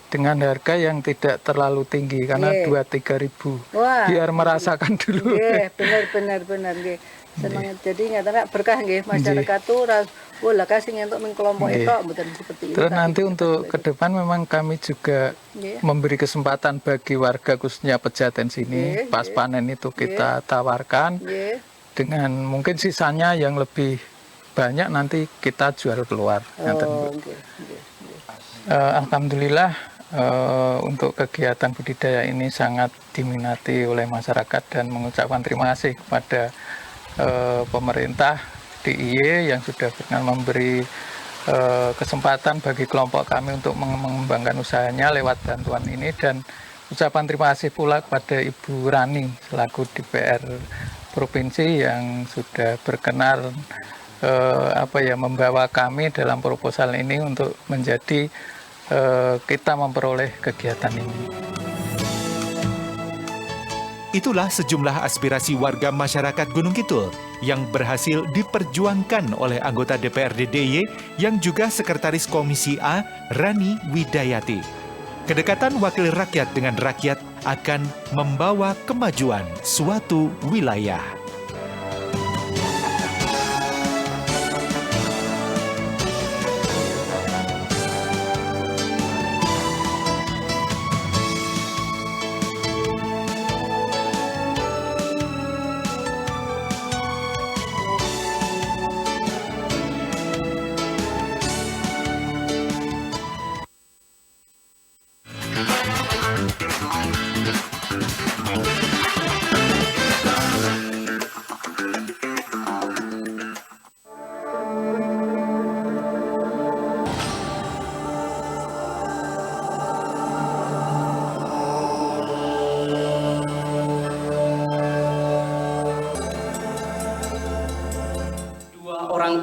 Speaker 20: dengan harga yang tidak terlalu tinggi karena 2-3 ribu. Biar merasakan dulu.
Speaker 16: Benar nggih. Seneng jadi nyatanya berkah nggih masyarakat tuh lah kasih untuk mengkelompok itu mboten seperti itu.
Speaker 20: Terus nanti untuk ke depan memang kami juga memberi kesempatan bagi warga khususnya Pejaten sini pas panen itu kita tawarkan dengan mungkin sisanya yang lebih banyak nanti kita jual keluar. Alhamdulillah untuk kegiatan budidaya ini sangat diminati oleh masyarakat dan mengucapkan terima kasih kepada pemerintah DIY yang sudah berkenan memberi kesempatan bagi kelompok kami untuk mengembangkan usahanya lewat bantuan ini, dan ucapan terima kasih pula kepada Ibu Rani selaku DPR Provinsi yang sudah berkenan membawa kami dalam proposal ini untuk menjadi kita memperoleh kegiatan ini.
Speaker 1: Itulah sejumlah aspirasi warga masyarakat Gunung Kidul yang berhasil diperjuangkan oleh anggota DPRD DIY yang juga Sekretaris Komisi A, Rani Widayati. Kedekatan wakil rakyat dengan rakyat akan membawa kemajuan suatu wilayah.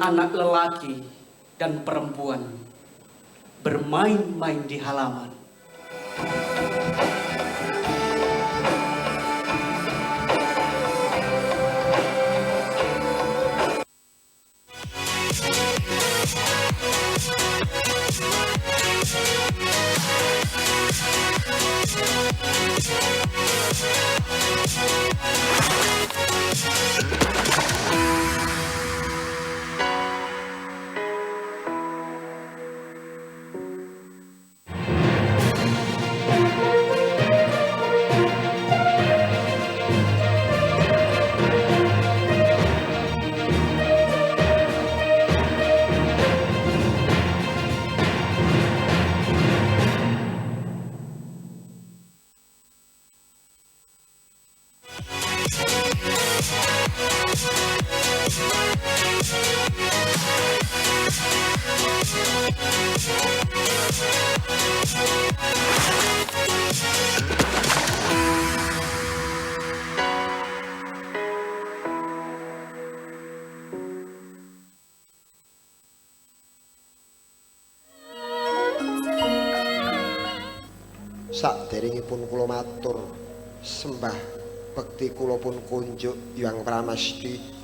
Speaker 15: Anak lelaki dan perempuan bermain-main di halaman.
Speaker 21: Saderengipun kula matur sembah bekti kula pun kunjuk Hyang Pramesti.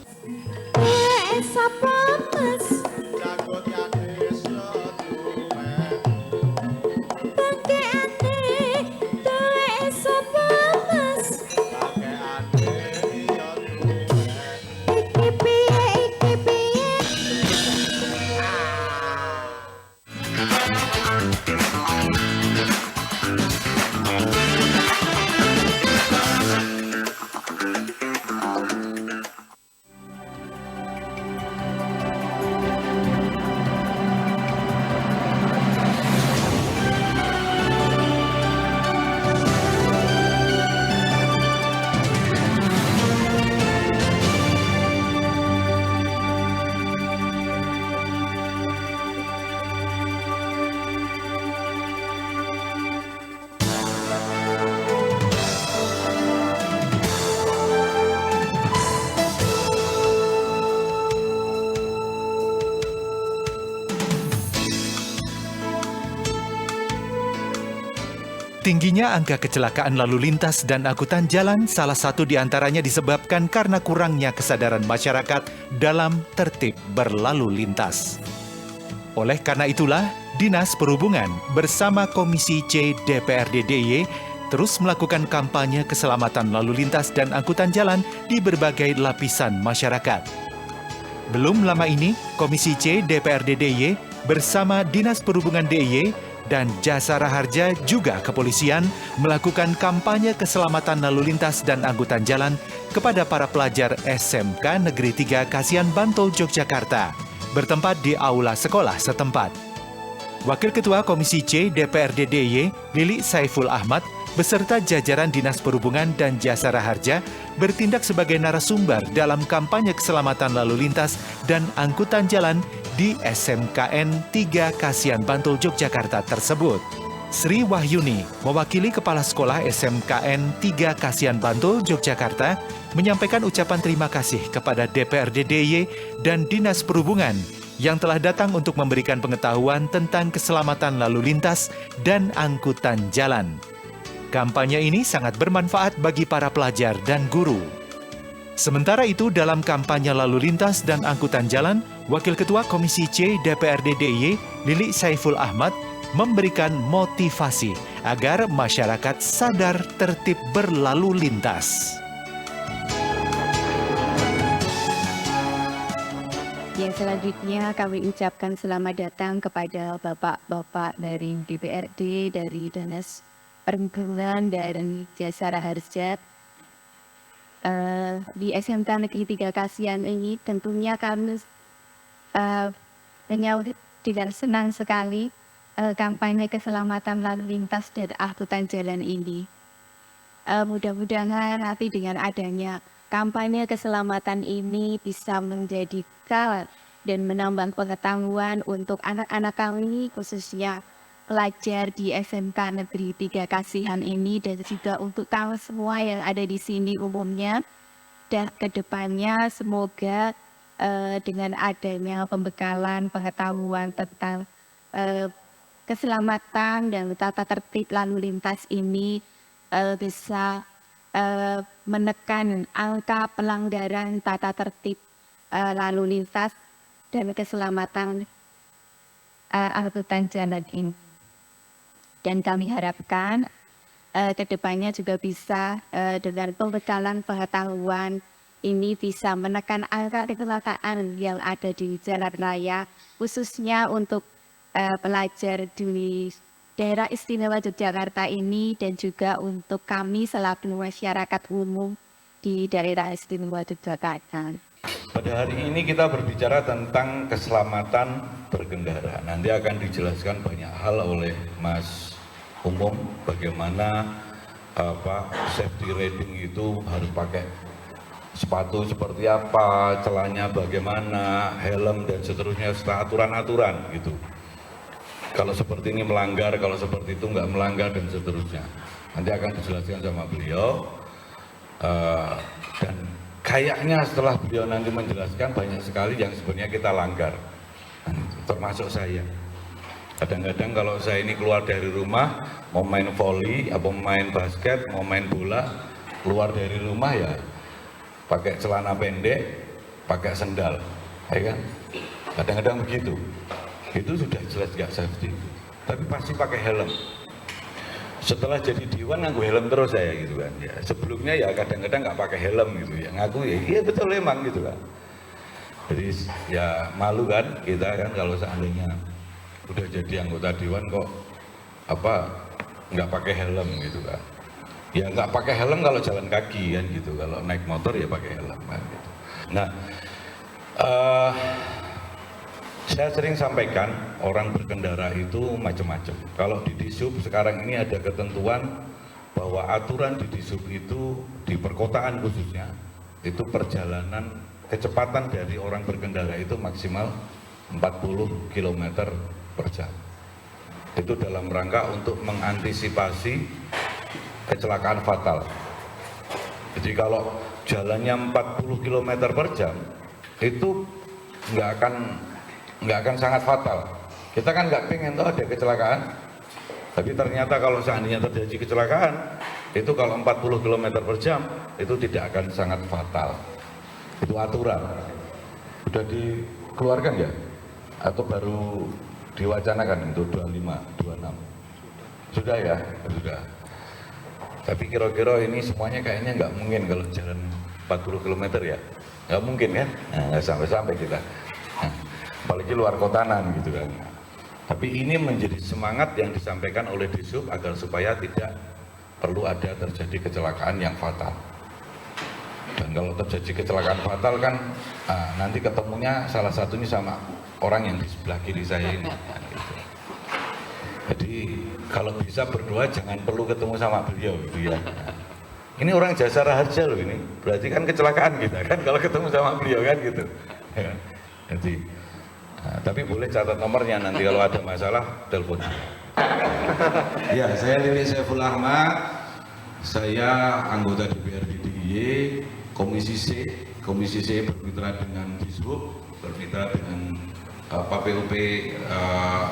Speaker 22: Sapa mas
Speaker 21: jago tiadesya duwe
Speaker 22: bakeane duwe sapa mas
Speaker 21: bakeane ya duwe
Speaker 22: iki piye
Speaker 1: Tingginya angka kecelakaan lalu lintas dan angkutan jalan salah satu diantaranya disebabkan karena kurangnya kesadaran masyarakat dalam tertib berlalu lintas. Oleh karena itulah, Dinas Perhubungan bersama Komisi C DPRD DIY terus melakukan kampanye keselamatan lalu lintas dan angkutan jalan di berbagai lapisan masyarakat. Belum lama ini, Komisi C DPRD DIY bersama Dinas Perhubungan DIY dan Jasara Harja juga kepolisian melakukan kampanye keselamatan lalu lintas dan angkutan jalan kepada para pelajar SMK Negeri 3 Kasihan Bantul, Yogyakarta, bertempat di aula sekolah setempat. Wakil Ketua Komisi C DPRD DIY, Lili Saiful Ahmad, beserta jajaran Dinas Perhubungan dan Jasara Harja bertindak sebagai narasumber dalam kampanye keselamatan lalu lintas dan angkutan jalan di SMKN 3 Kasihan Bantul, Yogyakarta tersebut. Sri Wahyuni, mewakili Kepala Sekolah SMKN 3 Kasihan Bantul, Yogyakarta, menyampaikan ucapan terima kasih kepada DPRD DIY dan Dinas Perhubungan yang telah datang untuk memberikan pengetahuan tentang keselamatan lalu lintas dan angkutan jalan. Kampanye ini sangat bermanfaat bagi para pelajar dan guru. Sementara itu, dalam kampanye lalu lintas dan angkutan jalan, Wakil Ketua Komisi C DPRD DIY, Lili Saiful Ahmad, memberikan motivasi agar masyarakat sadar tertib berlalu lintas.
Speaker 23: Yang selanjutnya kami ucapkan selamat datang kepada Bapak-Bapak dari DPRD, dari Dinas Perhubungan dan Jasara Harja. Di SMK Negeri 3 Kasihan ini tentunya kami menyambut dengan senang sekali kampanye keselamatan lalu lintas dan angkutan jalan ini. Mudah-mudahan nanti dengan adanya kampanye keselamatan ini bisa menjadi kawat dan menambah pengetahuan untuk anak-anak kami, khususnya pelajar di SMK Negeri 3 Kasihan ini, dan juga untuk kamu semua yang ada di sini umumnya. Dan kedepannya semoga dengan adanya pembekalan pengetahuan tentang keselamatan dan tata tertib lalu lintas ini bisa menekan angka pelanggaran tata tertib lalu lintas dan keselamatan angkutan jalan ini. Dan kami harapkan kedepannya juga bisa dengan pembekalan pengetahuan ini bisa menekan angka kecelakaan yang ada di jalan raya, khususnya untuk pelajar di daerah istimewa Yogyakarta ini dan juga untuk kami selaku masyarakat umum di daerah istimewa Yogyakarta.
Speaker 24: Pada hari ini kita berbicara tentang keselamatan berkendara. Nanti akan dijelaskan banyak hal oleh Mas Umum, bagaimana safety riding itu harus pakai sepatu seperti apa, celananya bagaimana, helm dan seterusnya, serta aturan-aturan gitu. Kalau seperti ini melanggar, kalau seperti itu nggak melanggar dan seterusnya. Nanti akan dijelaskan sama beliau. Dan kayaknya setelah beliau nanti menjelaskan banyak sekali yang sebenarnya kita langgar, termasuk saya. Kadang-kadang kalau saya ini keluar dari rumah, mau main volley, atau main basket, mau main bola, keluar dari rumah ya pakai celana pendek, pakai sendal, ya kan? Kadang-kadang begitu. Itu sudah jelas nggak safety. Tapi pasti pakai helm. Setelah jadi dewan ngaku helm terus saya gitu kan. Ya, sebelumnya ya kadang-kadang nggak pakai helm gitu ya. Ngaku ya iya betul emang gitu kan. Jadi ya malu kan kita kan kalau seandainya udah jadi anggota dewan kok apa nggak pakai helm gitu kan. Ya nggak pakai helm kalau jalan kaki kan gitu. Kalau naik motor ya pakai helm kan gitu. Nah, saya sering sampaikan orang berkendara itu macam-macam. Kalau di Dishub sekarang ini ada ketentuan bahwa aturan di Dishub itu di perkotaan khususnya itu perjalanan kecepatan dari orang berkendara itu maksimal 40 km per jam. Itu dalam rangka untuk mengantisipasi kecelakaan fatal. Jadi kalau jalannya 40 km per jam itu nggak akan sangat fatal. Kita kan nggak pengen tuh ada kecelakaan, tapi ternyata kalau seandainya terjadi kecelakaan itu kalau 40 km per jam itu tidak akan sangat fatal. Itu aturan. Sudah dikeluarkan ya? Atau baru diwacanakan untuk 25, 26? Sudah ya? Sudah. Tapi kira-kira ini semuanya kayaknya nggak mungkin kalau jalan 40 km ya? Nggak mungkin kan? Nah, nggak sampai-sampai kita. Nah, apalagi luar kotanan gitu kan. Tapi ini menjadi semangat yang disampaikan oleh Dishub agar supaya tidak perlu ada terjadi kecelakaan yang fatal. Dan kalau terjadi kecelakaan fatal kan nanti ketemunya salah satunya sama orang yang di sebelah kiri saya ini. Gitu. Jadi kalau bisa berdoa jangan perlu ketemu sama beliau gitu ya. Ini orang Jasara Harja loh ini, berarti kan kecelakaan kita kan kalau ketemu sama beliau kan gitu. Jadi tapi boleh catat nomornya nanti kalau ada masalah telepon. Ya, saya Lili Saiful Ahmad, saya anggota DPRD DIY, Komisi C bermitra dengan Dishub, bermitra dengan PUP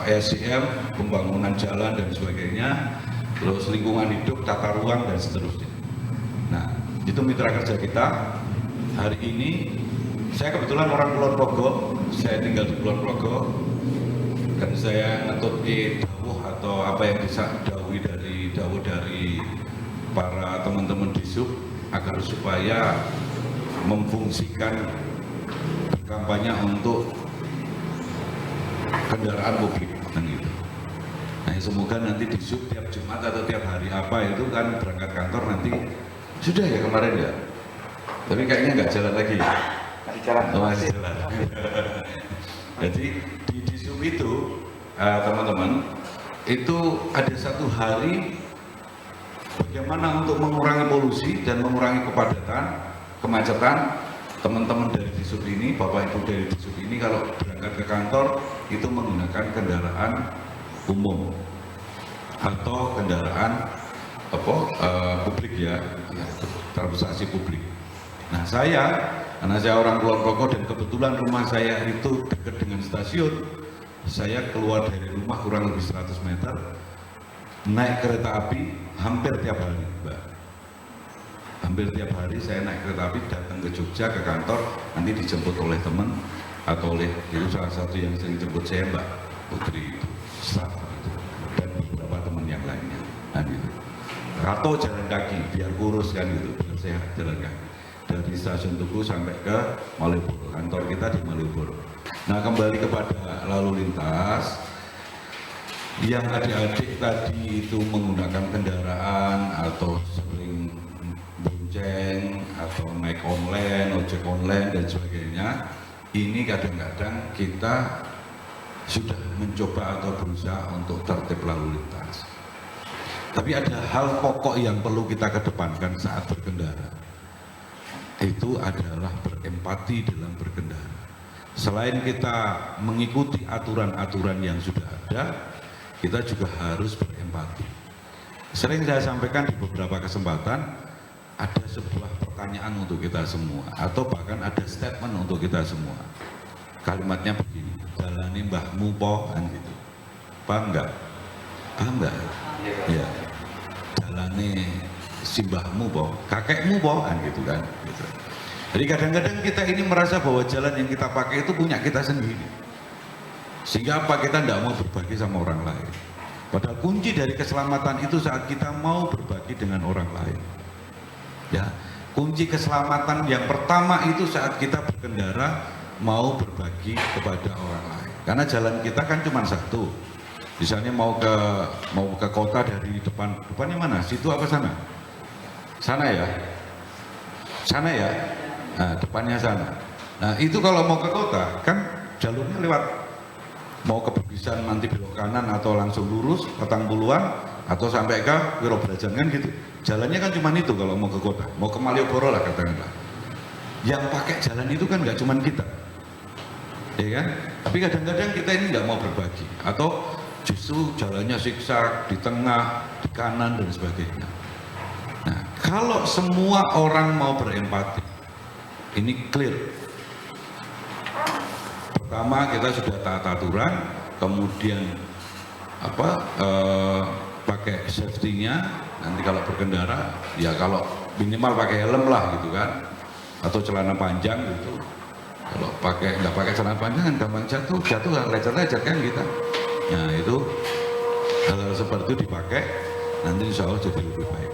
Speaker 24: ESDM, pembangunan jalan dan sebagainya, terus lingkungan hidup, tata ruang dan seterusnya. Nah, itu mitra kerja kita. Hari ini saya kebetulan orang Kulon Progo, saya tinggal di Kulon Progo, dan saya ngetuti dawuh atau apa yang didawuhi dari para teman-teman Dishub agar supaya memfungsikan kampanye untuk kendaraan publik dan gitu. Nah, semoga nanti Dishub tiap Jumat atau tiap hari apa itu kan berangkat kantor nanti sudah ya kemarin ya. Tapi kayaknya nggak jalan lagi. Masih jalan. Jadi di Dishub itu teman-teman itu ada satu hari bagaimana untuk mengurangi polusi dan mengurangi kepadatan, kemacetan. Teman-teman dari Dishub ini, Bapak Ibu dari Dishub ini kalau berangkat ke kantor itu menggunakan kendaraan umum atau kendaraan publik ya, transportasi publik. Nah karena saya orang Kulon Progo dan kebetulan rumah saya itu dekat dengan stasiun, saya keluar dari rumah kurang lebih 100 meter, naik kereta api hampir tiap hari, Mbak. Hampir tiap hari saya naik kereta api datang ke Jogja ke kantor, nanti dijemput oleh teman atau oleh itu salah satu yang sering jemput saya Mbak Putri itu, staff itu, dan beberapa teman yang lainnya, kan gitu. Atau jalan kaki biar kurus kan gitu, biar sehat jalan kaki dari stasiun Tugu sampai ke Malioboro, kantor kita di Malioboro. Nah, kembali kepada lalu lintas, yang adik-adik tadi itu menggunakan kendaraan atau sering bonceng atau naik online, ojek online dan sebagainya, ini kadang-kadang kita sudah mencoba atau berusaha untuk tertib lalu lintas. Tapi ada hal pokok yang perlu kita kedepankan saat berkendara. itu adalah berempati dalam berkendara. Selain kita mengikuti aturan-aturan yang sudah ada, kita juga harus berempati. Sering saya sampaikan di beberapa kesempatan, ada sebuah pertanyaan untuk kita semua, atau bahkan ada statement untuk kita semua. Kalimatnya begini, jalani mbahmu po, kan gitu. Paham nggak? Paham nggak? Ya, jalani simbahmu po, kakekmu po, kan gitu kan. Gitu. Jadi kadang-kadang kita ini merasa bahwa jalan yang kita pakai itu punya kita sendiri. Sehingga apa, kita tidak mau berbagi sama orang lain. Padahal kunci dari keselamatan itu saat kita mau berbagi dengan orang lain. Ya, kunci keselamatan yang pertama itu saat kita berkendara mau berbagi kepada orang lain. Karena jalan kita kan cuma satu. Misalnya mau ke kota dari depannya mana? Situ apa sana? Sana ya? Sana ya? Nah, depannya sana. Nah, itu kalau mau ke kota, kan jalurnya lewat, mau ke Bugisan nanti belok kanan atau langsung lurus, Petang Puluhan, atau sampai ke Wirobrajan, kan gitu. Jalannya kan cuma itu kalau mau ke kota, mau ke Malioboro lah katakanlah. Yang pakai jalan itu kan nggak cuma kita, ya kan? Tapi kadang-kadang kita ini nggak mau berbagi, atau justru jalannya zigzag di tengah, di kanan dan sebagainya. Nah, kalau semua orang mau berempati, ini clear. Pertama, kita sudah taat aturan, kemudian pakai safety-nya. Nanti kalau berkendara, ya kalau minimal pakai helm lah gitu kan, atau celana panjang gitu. Kalau nggak pakai celana panjang kan gampang jatuh lecet-lecet kan kita. Nah itu hal-hal seperti itu dipakai, nanti insya Allah jadi lebih baik.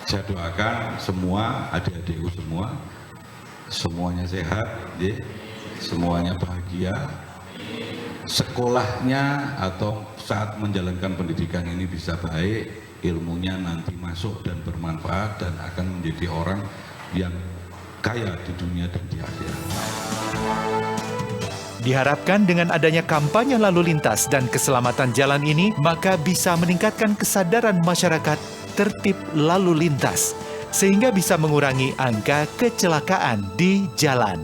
Speaker 24: Saya doakan semua adik-adikku semua, semuanya sehat, ya, semuanya bahagia, sekolahnya atau saat menjalankan pendidikan ini bisa baik, ilmunya nanti masuk dan bermanfaat dan akan menjadi orang yang kaya di dunia dan di akhirat.
Speaker 1: Diharapkan dengan adanya kampanye lalu lintas dan keselamatan jalan ini, maka bisa meningkatkan kesadaran masyarakat tertib lalu lintas, sehingga bisa mengurangi angka kecelakaan di jalan.